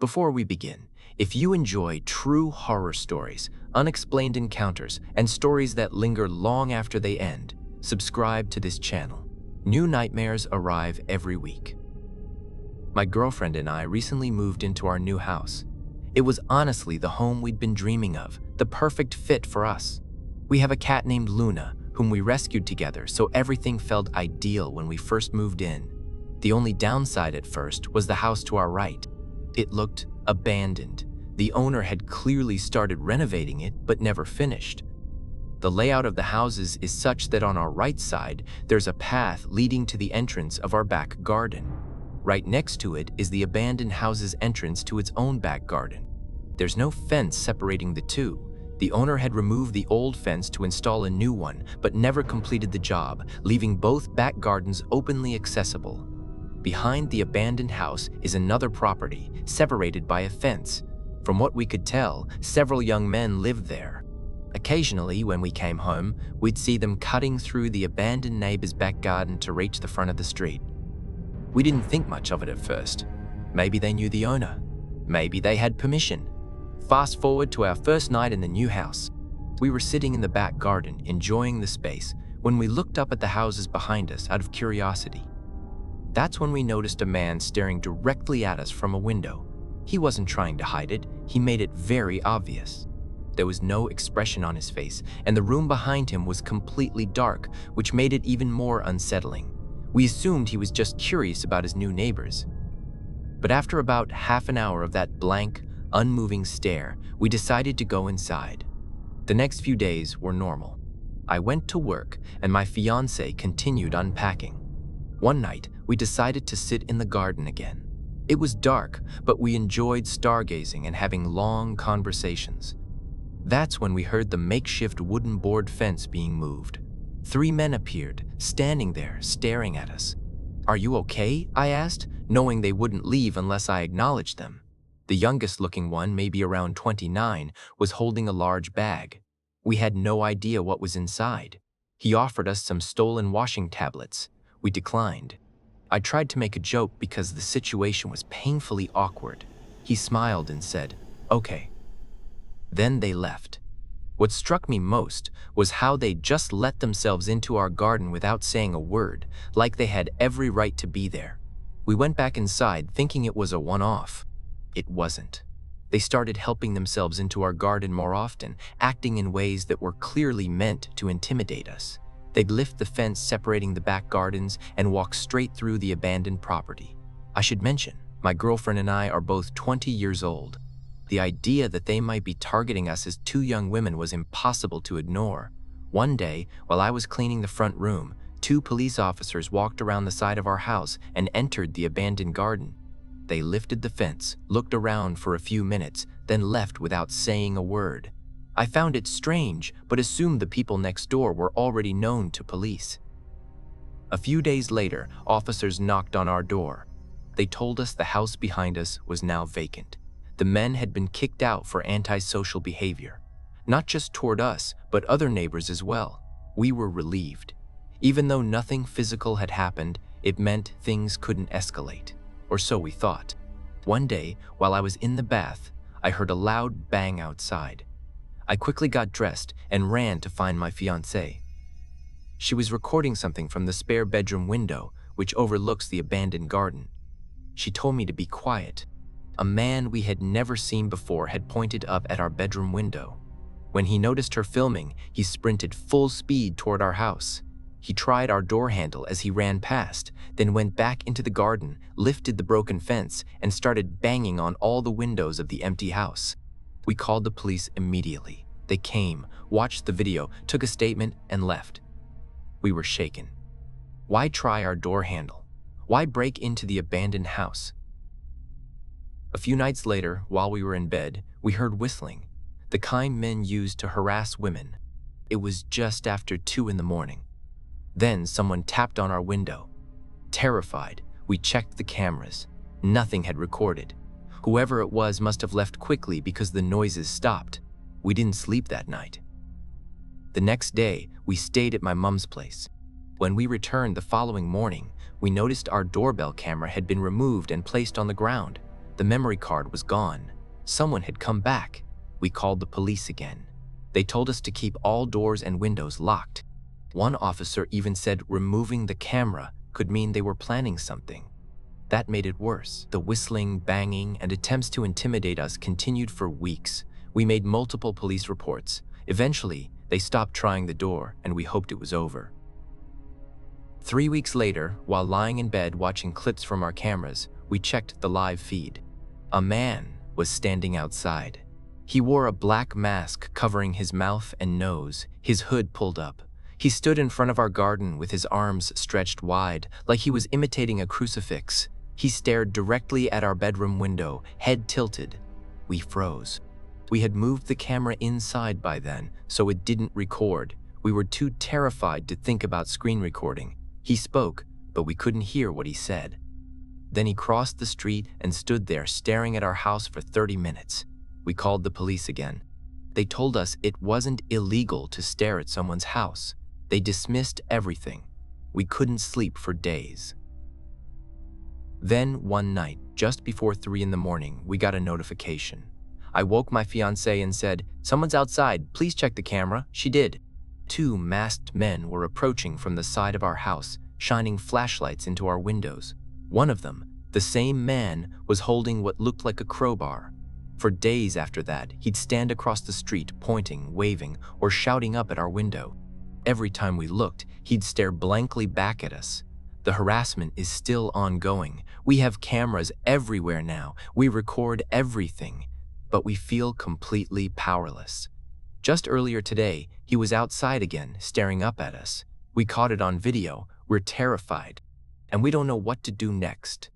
Before we begin, if you enjoy true horror stories, unexplained encounters, and stories that linger long after they end, subscribe to this channel. New nightmares arrive every week. My girlfriend and I recently moved into our new house. It was honestly the home we'd been dreaming of, the perfect fit for us. We have a cat named Luna, whom we rescued together, so everything felt ideal when we first moved in. The only downside at first was the house to our right. It looked abandoned. The owner had clearly started renovating it, but never finished. The layout of the houses is such that on our right side, there's a path leading to the entrance of our back garden. Right next to it is the abandoned house's entrance to its own back garden. There's no fence separating the two. The owner had removed the old fence to install a new one, but never completed the job, leaving both back gardens openly accessible. Behind the abandoned house is another property, separated by a fence. From what we could tell, several young men lived there. Occasionally, when we came home, we'd see them cutting through the abandoned neighbor's back garden to reach the front of the street. We didn't think much of it at first. Maybe they knew the owner. Maybe they had permission. Fast forward to our first night in the new house. We were sitting in the back garden, enjoying the space, when we looked up at the houses behind us out of curiosity. That's when we noticed a man staring directly at us from a window. He wasn't trying to hide it, he made it very obvious. There was no expression on his face, and the room behind him was completely dark, which made it even more unsettling. We assumed he was just curious about his new neighbors. But after about half an hour of that blank, unmoving stare, we decided to go inside. The next few days were normal. I went to work, and my fiancé continued unpacking. One night, we decided to sit in the garden again. It was dark, but we enjoyed stargazing and having long conversations. That's when we heard the makeshift wooden board fence being moved. 3 men appeared, standing there, staring at us. "Are you okay?" I asked, knowing they wouldn't leave unless I acknowledged them. The youngest-looking one, maybe around 29, was holding a large bag. We had no idea what was inside. He offered us some stolen washing tablets. We declined. I tried to make a joke because the situation was painfully awkward. He smiled and said, "Okay." Then they left. What struck me most was how they just let themselves into our garden without saying a word, like they had every right to be there. We went back inside thinking it was a one-off. It wasn't. They started helping themselves into our garden more often, acting in ways that were clearly meant to intimidate us. They'd lift the fence separating the back gardens and walk straight through the abandoned property. I should mention, my girlfriend and I are both 20 years old. The idea that they might be targeting us as 2 young women was impossible to ignore. One day, while I was cleaning the front room, 2 police officers walked around the side of our house and entered the abandoned garden. They lifted the fence, looked around for a few minutes, then left without saying a word. I found it strange, but assumed the people next door were already known to police. A few days later, officers knocked on our door. They told us the house behind us was now vacant. The men had been kicked out for antisocial behavior, not just toward us, but other neighbors as well. We were relieved. Even though nothing physical had happened, it meant things couldn't escalate, or so we thought. One day, while I was in the bath, I heard a loud bang outside. I quickly got dressed and ran to find my fiancée. She was recording something from the spare bedroom window, which overlooks the abandoned garden. She told me to be quiet. A man we had never seen before had pointed up at our bedroom window. When he noticed her filming, he sprinted full speed toward our house. He tried our door handle as he ran past, then went back into the garden, lifted the broken fence, and started banging on all the windows of the empty house. We called the police immediately. They came, watched the video, took a statement, and left. We were shaken. Why try our door handle? Why break into the abandoned house? A few nights later, while we were in bed, we heard whistling, the kind men used to harass women. It was just after 2 in the morning. Then someone tapped on our window. Terrified, we checked the cameras. Nothing had recorded. Whoever it was must have left quickly because the noises stopped. We didn't sleep that night. The next day, we stayed at my mom's place. When we returned the following morning, we noticed our doorbell camera had been removed and placed on the ground. The memory card was gone. Someone had come back. We called the police again. They told us to keep all doors and windows locked. One officer even said removing the camera could mean they were planning something. That made it worse. The whistling, banging, and attempts to intimidate us continued for weeks. We made multiple police reports. Eventually, they stopped trying the door, and we hoped it was over. 3 weeks later, while lying in bed watching clips from our cameras, we checked the live feed. A man was standing outside. He wore a black mask covering his mouth and nose, his hood pulled up. He stood in front of our garden with his arms stretched wide, like he was imitating a crucifix. He stared directly at our bedroom window, head tilted. We froze. We had moved the camera inside by then, so it didn't record. We were too terrified to think about screen recording. He spoke, but we couldn't hear what he said. Then he crossed the street and stood there staring at our house for 30 minutes. We called the police again. They told us it wasn't illegal to stare at someone's house. They dismissed everything. We couldn't sleep for days. Then one night, just before 3 in the morning, we got a notification. I woke my fiancée and said, "Someone's outside, please check the camera." She did. 2 masked men were approaching from the side of our house, shining flashlights into our windows. One of them, the same man, was holding what looked like a crowbar. For days after that, he'd stand across the street pointing, waving, or shouting up at our window. Every time we looked, he'd stare blankly back at us. The harassment is still ongoing. We have cameras everywhere now. We record everything, but we feel completely powerless. Just earlier today, he was outside again, staring up at us. We caught it on video. We're terrified, and we don't know what to do next.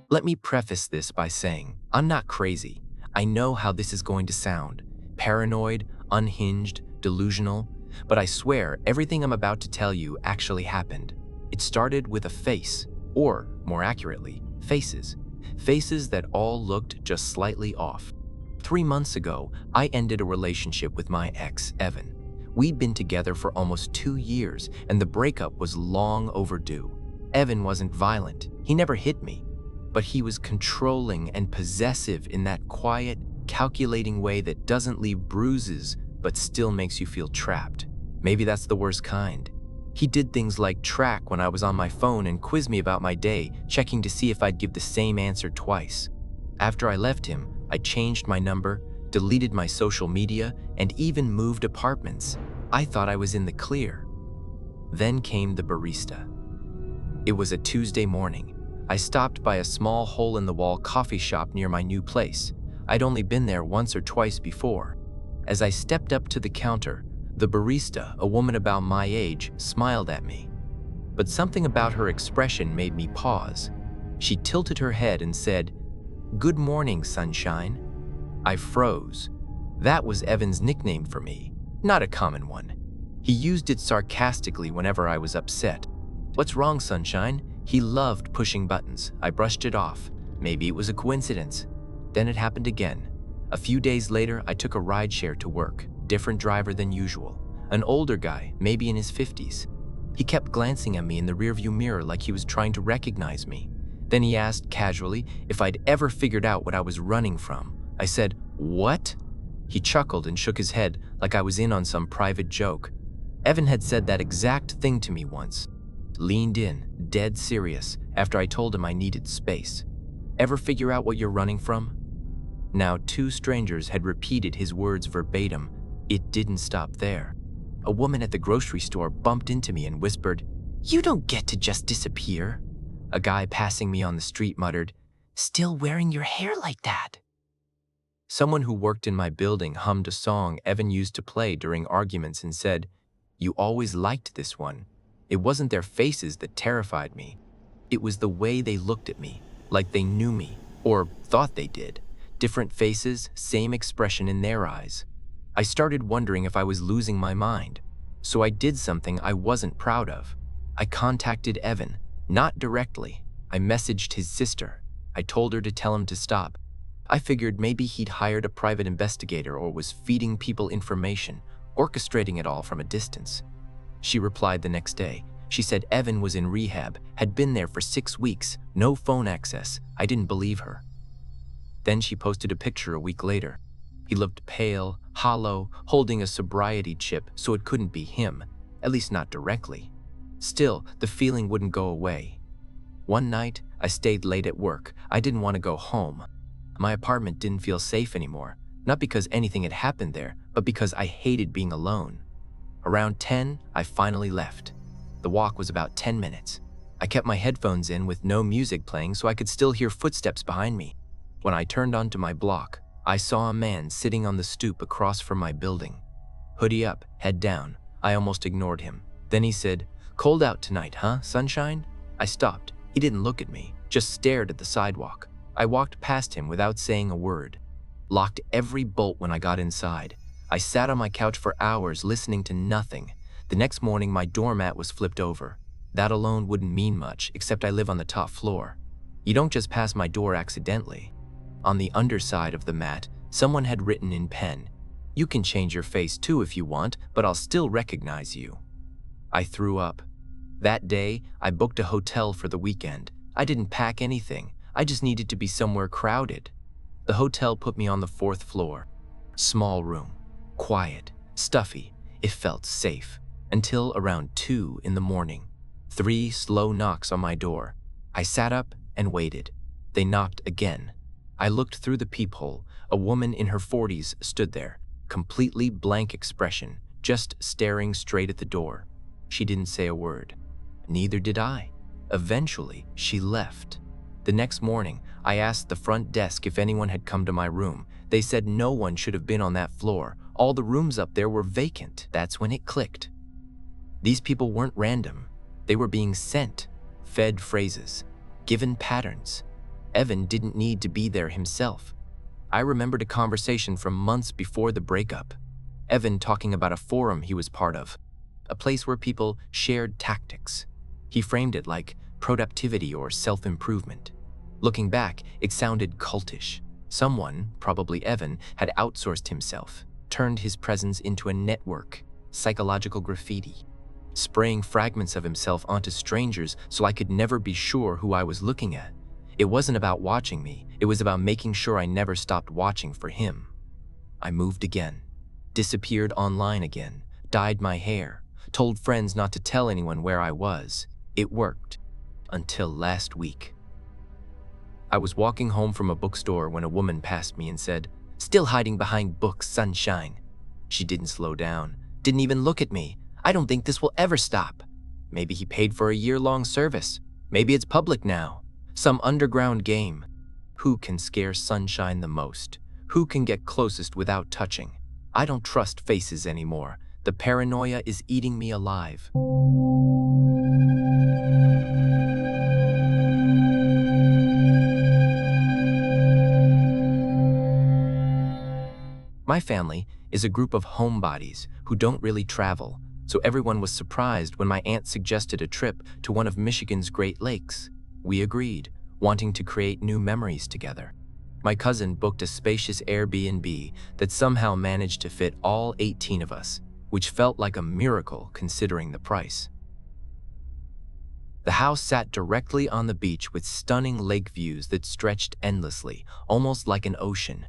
Let me preface this by saying, I'm not crazy. I know how this is going to sound. Paranoid, unhinged, delusional. But I swear everything I'm about to tell you actually happened. It started with a face, or more accurately, faces. Faces that all looked just slightly off. 3 months ago, I ended a relationship with my ex, Evan. We'd been together for almost 2 years, and the breakup was long overdue. Evan wasn't violent. He never hit me. But he was controlling and possessive in that quiet, calculating way that doesn't leave bruises but still makes you feel trapped. Maybe that's the worst kind. He did things like track when I was on my phone and quiz me about my day, checking to see if I'd give the same answer twice. After I left him, I changed my number, deleted my social media, and even moved apartments. I thought I was in the clear. Then came the barista. It was a Tuesday morning. I stopped by a small hole-in-the-wall coffee shop near my new place. I'd only been there once or twice before. As I stepped up to the counter, the barista, a woman about my age, smiled at me. But something about her expression made me pause. She tilted her head and said, "Good morning, sunshine." I froze. That was Evan's nickname for me, not a common one. He used it sarcastically whenever I was upset. "What's wrong, sunshine?" He loved pushing buttons. I brushed it off. Maybe it was a coincidence. Then it happened again. A few days later, I took a rideshare to work. Different driver than usual. An older guy, maybe in his 50s. He kept glancing at me in the rearview mirror like he was trying to recognize me. Then he asked casually if I'd ever figured out what I was running from. I said, "What?" He chuckled and shook his head like I was in on some private joke. Evan had said that exact thing to me once. Leaned in, dead serious, after I told him I needed space. "Ever figure out what you're running from?" Now 2 strangers had repeated his words verbatim. It didn't stop there. A woman at the grocery store bumped into me and whispered, "You don't get to just disappear." A guy passing me on the street muttered, "Still wearing your hair like that." Someone who worked in my building hummed a song Evan used to play during arguments and said, "You always liked this one." It wasn't their faces that terrified me. It was the way they looked at me, like they knew me, or thought they did. Different faces, same expression in their eyes. I started wondering if I was losing my mind. So I did something I wasn't proud of. I contacted Evan, not directly. I messaged his sister. I told her to tell him to stop. I figured maybe he'd hired a private investigator or was feeding people information, orchestrating it all from a distance. She replied the next day. She said Evan was in rehab, had been there for 6 weeks, no phone access. I didn't believe her. Then she posted a picture a week later. He looked pale, hollow, holding a sobriety chip, so it couldn't be him, at least not directly. Still, the feeling wouldn't go away. One night, I stayed late at work. I didn't want to go home. My apartment didn't feel safe anymore, not because anything had happened there, but because I hated being alone. Around 10, I finally left. The walk was about 10 minutes. I kept my headphones in with no music playing so I could still hear footsteps behind me. When I turned onto my block, I saw a man sitting on the stoop across from my building. Hoodie up, head down. I almost ignored him. Then he said, "Cold out tonight, huh, sunshine?" I stopped. He didn't look at me, just stared at the sidewalk. I walked past him without saying a word. Locked every bolt when I got inside. I sat on my couch for hours listening to nothing. The next morning, my doormat was flipped over. That alone wouldn't mean much, except I live on the top floor. You don't just pass my door accidentally. On the underside of the mat, someone had written in pen, "You can change your face too if you want, but I'll still recognize you." I threw up. That day, I booked a hotel for the weekend. I didn't pack anything. I just needed to be somewhere crowded. The hotel put me on the 4th floor. Small room, quiet, stuffy. It felt safe. Until around 2 in the morning. 3 slow knocks on my door. I sat up and waited. They knocked again. I looked through the peephole. A woman in her 40s stood there, completely blank expression, just staring straight at the door. She didn't say a word. Neither did I. Eventually, she left. The next morning, I asked the front desk if anyone had come to my room. They said no one should have been on that floor. All the rooms up there were vacant. That's when it clicked. These people weren't random. They were being sent, fed phrases, given patterns. Evan didn't need to be there himself. I remembered a conversation from months before the breakup. Evan talking about a forum he was part of, a place where people shared tactics. He framed it like productivity or self-improvement. Looking back, it sounded cultish. Someone, probably Evan, had outsourced himself, turned his presence into a network, psychological graffiti, spraying fragments of himself onto strangers so I could never be sure who I was looking at. It wasn't about watching me, it was about making sure I never stopped watching for him. I moved again, disappeared online again, dyed my hair, told friends not to tell anyone where I was. It worked. Until last week. I was walking home from a bookstore when a woman passed me and said, "Still hiding behind books, sunshine." She didn't slow down, didn't even look at me. I don't think this will ever stop. Maybe he paid for a year-long service. Maybe it's public now. Some underground game. Who can scare sunshine the most? Who can get closest without touching? I don't trust faces anymore. The paranoia is eating me alive. My family is a group of homebodies who don't really travel, so everyone was surprised when my aunt suggested a trip to one of Michigan's Great Lakes. We agreed, wanting to create new memories together. My cousin booked a spacious Airbnb that somehow managed to fit all 18 of us, which felt like a miracle considering the price. The house sat directly on the beach with stunning lake views that stretched endlessly, almost like an ocean.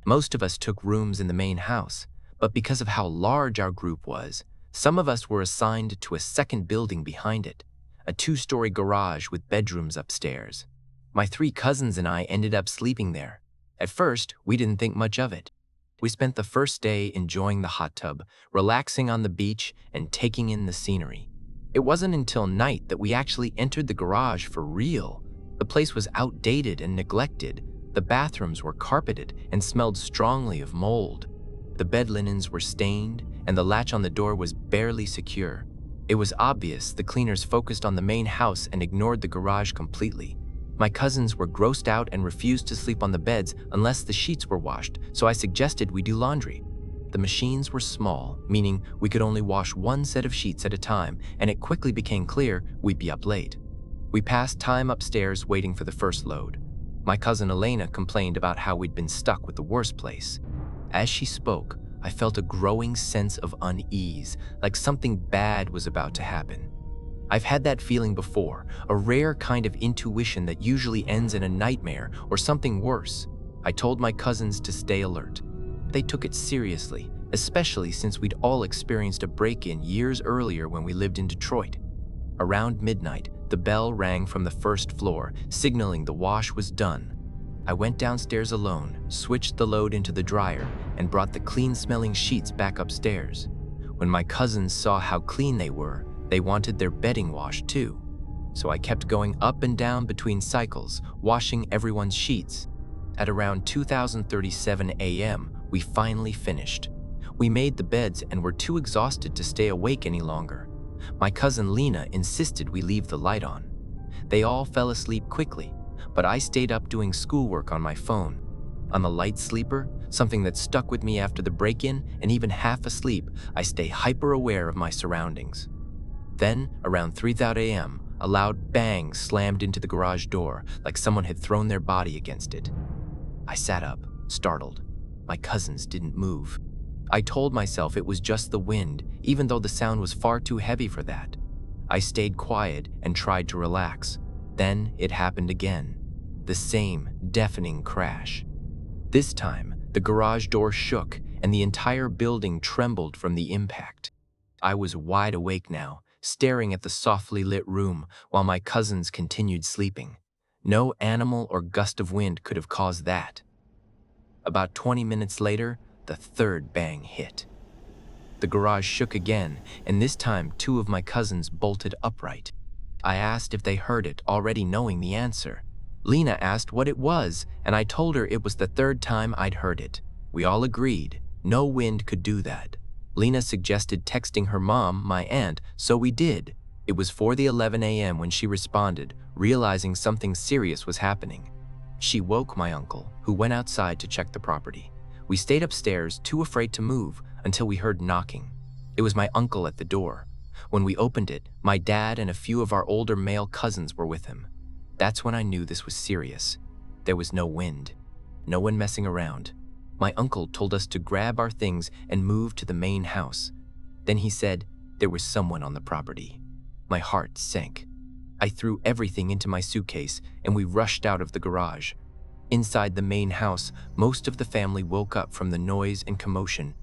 Most of us took rooms in the main house, but because of how large our group was, some of us were assigned to a second building behind it, a 2-story garage with bedrooms upstairs. My 3 cousins and I ended up sleeping there. At first, we didn't think much of it. We spent the first day enjoying the hot tub, relaxing on the beach, and taking in the scenery. It wasn't until night that we actually entered the garage for real. The place was outdated and neglected. The bathrooms were carpeted and smelled strongly of mold. The bed linens were stained, and the latch on the door was barely secure. It was obvious the cleaners focused on the main house and ignored the garage completely. My cousins were grossed out and refused to sleep on the beds unless the sheets were washed, so I suggested we do laundry. The machines were small, meaning we could only wash 1 set of sheets at a time, and it quickly became clear we'd be up late. We passed time upstairs waiting for the first load. My cousin Elena complained about how we'd been stuck with the worst place. As she spoke, I felt a growing sense of unease, like something bad was about to happen. I've had that feeling before, a rare kind of intuition that usually ends in a nightmare or something worse. I told my cousins to stay alert. They took it seriously, especially since we'd all experienced a break-in years earlier when we lived in Detroit. Around midnight, the bell rang from the first floor, signaling the wash was done. I went downstairs alone, switched the load into the dryer, and brought the clean-smelling sheets back upstairs. When my cousins saw how clean they were, they wanted their bedding washed too. So I kept going up and down between cycles, washing everyone's sheets. At around 2037 a.m., we finally finished. We made the beds and were too exhausted to stay awake any longer. My cousin Lena insisted we leave the light on. They all fell asleep quickly, but I stayed up doing schoolwork on my phone. I'm a light sleeper, something that stuck with me after the break-in, and even half asleep, I stay hyper-aware of my surroundings. Then, around 3:30 a.m., a loud bang slammed into the garage door, like someone had thrown their body against it. I sat up, startled. My cousins didn't move. I told myself it was just the wind, even though the sound was far too heavy for that. I stayed quiet and tried to relax. Then it happened again. The same deafening crash. This time, the garage door shook and the entire building trembled from the impact. I was wide awake now, staring at the softly lit room while my cousins continued sleeping. No animal or gust of wind could have caused that. About 20 minutes later, the third bang hit. The garage shook again, and this time 2 of my cousins bolted upright. I asked if they heard it, already knowing the answer. Lena asked what it was, and I told her it was the 3rd time I'd heard it. We all agreed. No wind could do that. Lena suggested texting her mom, my aunt, so we did. It was 4:11 a.m. when she responded, realizing something serious was happening. She woke my uncle, who went outside to check the property. We stayed upstairs, too afraid to move, until we heard knocking. It was my uncle at the door. When we opened it, my dad and a few of our older male cousins were with him. That's when I knew this was serious. There was no wind, no one messing around. My uncle told us to grab our things and move to the main house. Then he said there was someone on the property. My heart sank. I threw everything into my suitcase and we rushed out of the garage. Inside the main house, most of the family woke up from the noise and commotion.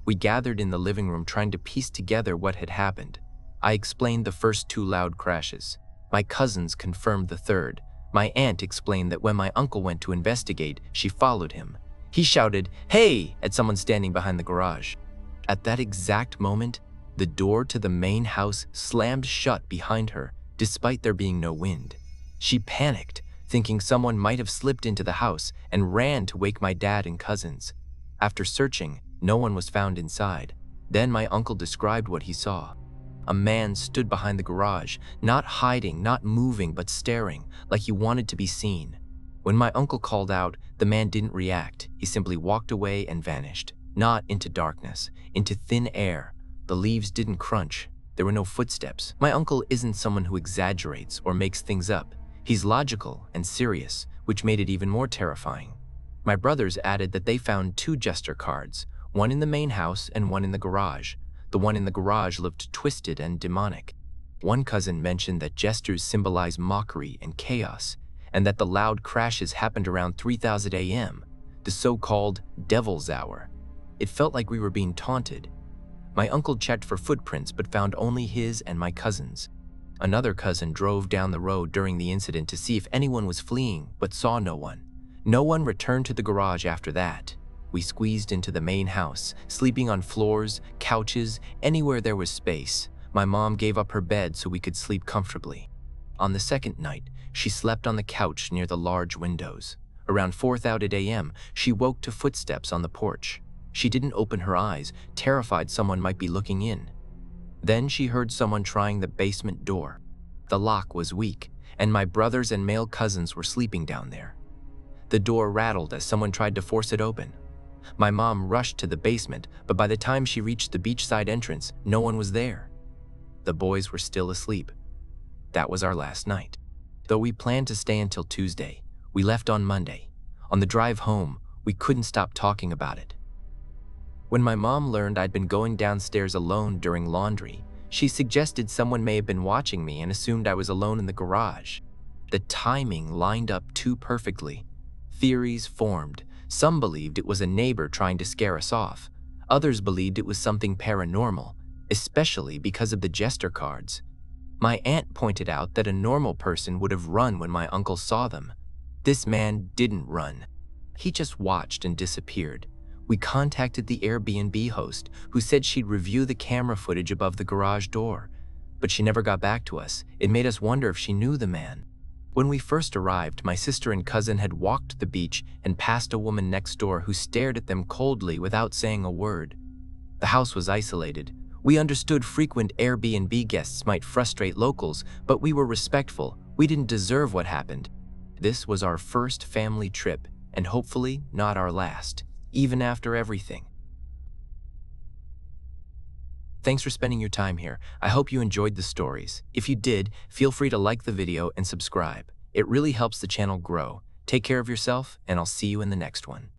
We gathered in the living room trying to piece together what had happened. I explained the first 2 loud crashes. My cousins confirmed the 3rd. My aunt explained that when my uncle went to investigate, she followed him. He shouted, "Hey!" at someone standing behind the garage. At that exact moment, the door to the main house slammed shut behind her, despite there being no wind. She panicked, thinking someone might have slipped into the house, and ran to wake my dad and cousins. After searching, no one was found inside. Then my uncle described what he saw. A man stood behind the garage, not hiding, not moving, but staring, like he wanted to be seen. When my uncle called out, the man didn't react. He simply walked away and vanished. Not into darkness, into thin air. The leaves didn't crunch. There were no footsteps. My uncle isn't someone who exaggerates or makes things up. He's logical and serious, which made it even more terrifying. My brothers added that they found 2 jester cards, one in the main house and one in the garage. The one in the garage looked twisted and demonic. One cousin mentioned that jesters symbolize mockery and chaos, and that the loud crashes happened around 3:00 a.m., the so-called devil's hour. It felt like we were being taunted. My uncle checked for footprints but found only his and my cousins. Another cousin drove down the road during the incident to see if anyone was fleeing, but saw no one. No one returned to the garage after that. We squeezed into the main house, sleeping on floors, couches, anywhere there was space. My mom gave up her bed so we could sleep comfortably. On the 2nd night, she slept on the couch near the large windows. Around 4:30 a.m., she woke to footsteps on the porch. She didn't open her eyes, terrified someone might be looking in. Then she heard someone trying the basement door. The lock was weak, and my brothers and male cousins were sleeping down there. The door rattled as someone tried to force it open. My mom rushed to the basement, but by the time she reached the beachside entrance, no one was there. The boys were still asleep. That was our last night. Though we planned to stay until Tuesday, we left on Monday. On the drive home, we couldn't stop talking about it. When my mom learned I'd been going downstairs alone during laundry, she suggested someone may have been watching me and assumed I was alone in the garage. The timing lined up too perfectly. Theories formed. Some believed it was a neighbor trying to scare us off. Others believed it was something paranormal, especially because of the jester cards. My aunt pointed out that a normal person would have run when my uncle saw them. This man didn't run. He just watched and disappeared. We contacted the Airbnb host, who said she'd review the camera footage above the garage door, but she never got back to us. It made us wonder if she knew the man. When we first arrived, my sister and cousin had walked to the beach and passed a woman next door who stared at them coldly without saying a word. The house was isolated. We understood frequent Airbnb guests might frustrate locals, but we were respectful. We didn't deserve what happened. This was our first family trip, and hopefully not our last, even after everything. Thanks for spending your time here. I hope you enjoyed the stories. If you did, feel free to like the video and subscribe. It really helps the channel grow. Take care of yourself, and I'll see you in the next one.